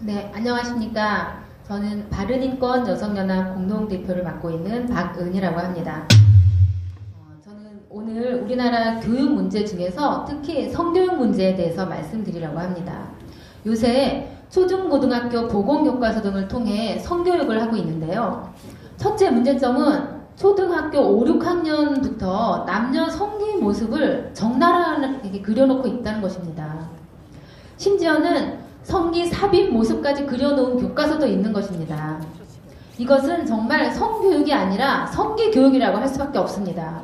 네, 안녕하십니까. 저는 바른인권 여성연합 공동대표를 맡고 있는 박은희라고 합니다. 저는 오늘 우리나라 교육 문제 중에서 특히 성교육 문제에 대해서 말씀드리려고 합니다. 요새 초중고등학교 보건교과서 등을 통해 성교육을 하고 있는데요. 첫째 문제점은 초등학교 5, 6학년부터 남녀 성기 모습을 적나라하게 그려놓고 있다는 것입니다. 심지어는 성기 삽입 모습까지 그려놓은 교과서도 있는 것입니다. 이것은 정말 성교육이 아니라 성기교육이라고 할 수밖에 없습니다.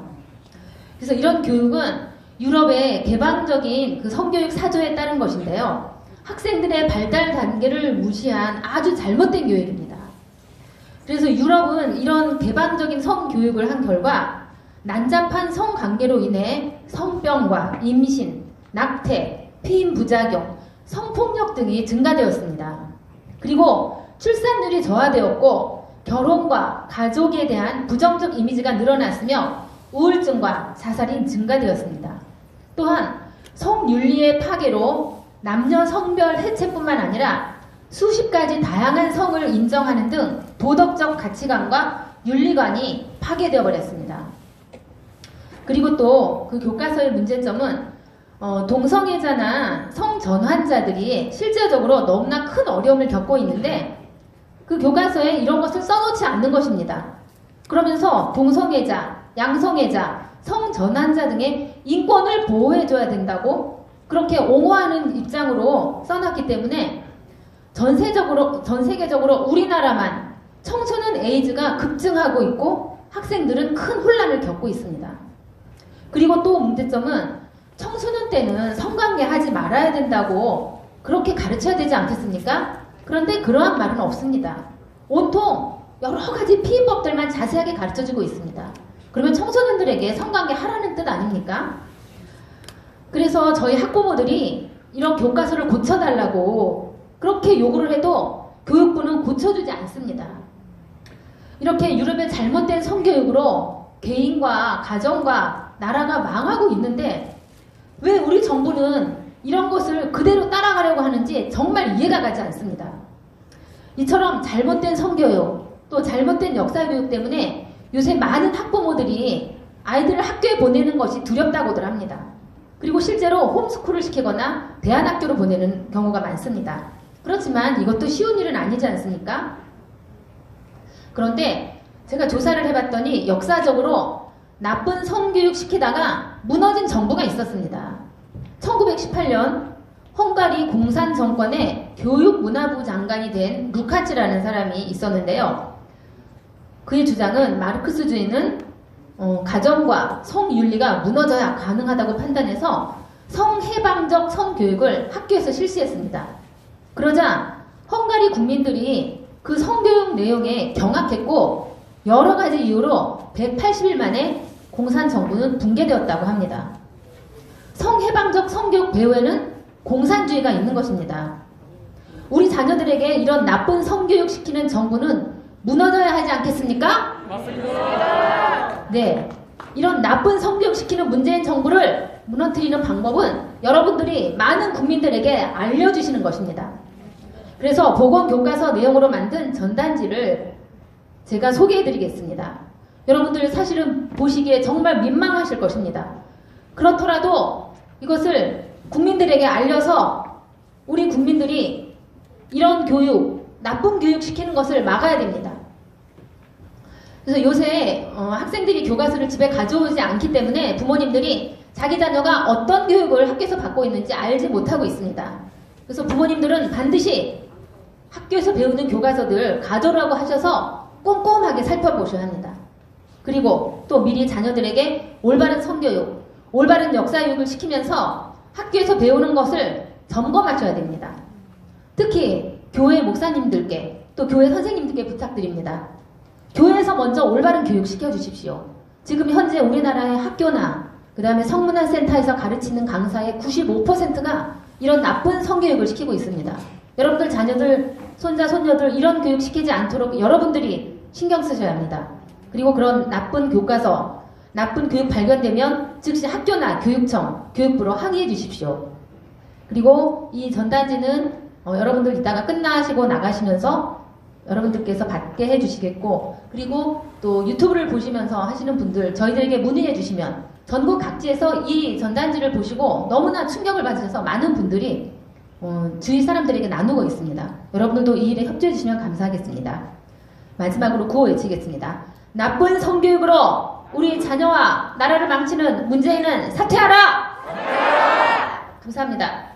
그래서 이런 교육은 유럽의 개방적인 그 성교육 사조에 따른 것인데요. 학생들의 발달 단계를 무시한 아주 잘못된 교육입니다. 그래서 유럽은 이런 개방적인 성교육을 한 결과 난잡한 성관계로 인해 성병과 임신, 낙태, 피임 부작용, 성폭력 등이 증가되었습니다. 그리고 출산율이 저하되었고 결혼과 가족에 대한 부정적 이미지가 늘어났으며 우울증과 자살이 증가되었습니다. 또한 성윤리의 파괴로 남녀 성별 해체뿐만 아니라 수십 가지 다양한 성을 인정하는 등 도덕적 가치관과 윤리관이 파괴되어 버렸습니다. 그리고 또 그 교과서의 문제점은 동성애자나 성전환자들이 실제적으로 너무나 큰 어려움을 겪고 있는데 그 교과서에 이런 것을 써놓지 않는 것입니다. 그러면서 동성애자, 양성애자, 성전환자 등의 인권을 보호해줘야 된다고 그렇게 옹호하는 입장으로 써놨기 때문에 전 세계적으로 우리나라만 청소년 에이즈가 급증하고 있고 학생들은 큰 혼란을 겪고 있습니다. 그리고 또 문제점은 청소년 때는 성관계 하지 말아야 된다고 그렇게 가르쳐야 되지 않겠습니까? 그런데 그러한 말은 없습니다. 온통 여러 가지 피임법들만 자세하게 가르쳐주고 있습니다. 그러면 청소년들에게 성관계 하라는 뜻 아닙니까? 그래서 저희 학부모들이 이런 교과서를 고쳐달라고 그렇게 요구를 해도 교육부는 고쳐주지 않습니다. 이렇게 유럽의 잘못된 성교육으로 개인과 가정과 나라가 망하고 있는데 왜 우리 정부는 이런 것을 그대로 따라가려고 하는지 정말 이해가 가지 않습니다. 이처럼 잘못된 성교육, 또 잘못된 역사교육 때문에 요새 많은 학부모들이 아이들을 학교에 보내는 것이 두렵다고들 합니다. 그리고 실제로 홈스쿨을 시키거나 대안학교로 보내는 경우가 많습니다. 그렇지만 이것도 쉬운 일은 아니지 않습니까? 그런데 제가 조사를 해봤더니 역사적으로 나쁜 성교육 시키다가 무너진 정부가 있었습니다. 1918년 헝가리 공산 정권의 교육문화부 장관이 된 루카츠라는 사람이 있었는데요. 그의 주장은 마르크스주의는 가정과 성윤리가 무너져야 가능하다고 판단해서 성해방적 성교육을 학교에서 실시했습니다. 그러자 헝가리 국민들이 그 성교육 내용에 경악했고 여러 가지 이유로 180일 만에 공산정부는 붕괴되었다고 합니다. 성해방적 성교육 배후에는 공산주의가 있는 것입니다. 우리 자녀들에게 이런 나쁜 성교육 시키는 정부는 무너져야 하지 않겠습니까? 맞습니다. 네, 이런 나쁜 성교육 시키는 문재인 정부를 무너뜨리는 방법은 여러분들이 많은 국민들에게 알려주시는 것입니다. 그래서 보건교과서 내용으로 만든 전단지를 제가 소개해드리겠습니다. 여러분들 사실은 보시기에 정말 민망하실 것입니다. 그렇더라도 이것을 국민들에게 알려서 우리 국민들이 이런 교육, 나쁜 교육 시키는 것을 막아야 됩니다. 그래서 요새 학생들이 교과서를 집에 가져오지 않기 때문에 부모님들이 자기 자녀가 어떤 교육을 학교에서 받고 있는지 알지 못하고 있습니다. 그래서 부모님들은 반드시 학교에서 배우는 교과서들 가져오라고 하셔서 꼼꼼하게 살펴보셔야 합니다. 그리고 또 미리 자녀들에게 올바른 성교육, 올바른 역사교육을 시키면서 학교에서 배우는 것을 점검하셔야 됩니다. 특히 교회 목사님들께 또 교회 선생님들께 부탁드립니다. 교회에서 먼저 올바른 교육 시켜주십시오. 지금 현재 우리나라의 학교나 그 다음에 성문화센터에서 가르치는 강사의 95%가 이런 나쁜 성교육을 시키고 있습니다. 여러분들 자녀들, 손자, 손녀들 이런 교육 시키지 않도록 여러분들이 신경 쓰셔야 합니다. 그리고 그런 나쁜 교과서, 나쁜 교육 발견되면 즉시 학교나 교육청, 교육부로 항의해 주십시오. 그리고 이 전단지는 여러분들 이따가 끝나시고 나가시면서 여러분들께서 받게 해주시겠고, 그리고 또 유튜브를 보시면서 하시는 분들 저희들에게 문의해 주시면 전국 각지에서 이 전단지를 보시고 너무나 충격을 받으셔서 많은 분들이 주위 사람들에게 나누고 있습니다. 여러분들도 이 일에 협조해 주시면 감사하겠습니다. 마지막으로 구호 외치겠습니다. 나쁜 성교육으로 우리 자녀와 나라를 망치는 문재인은 사퇴하라! 감사합니다.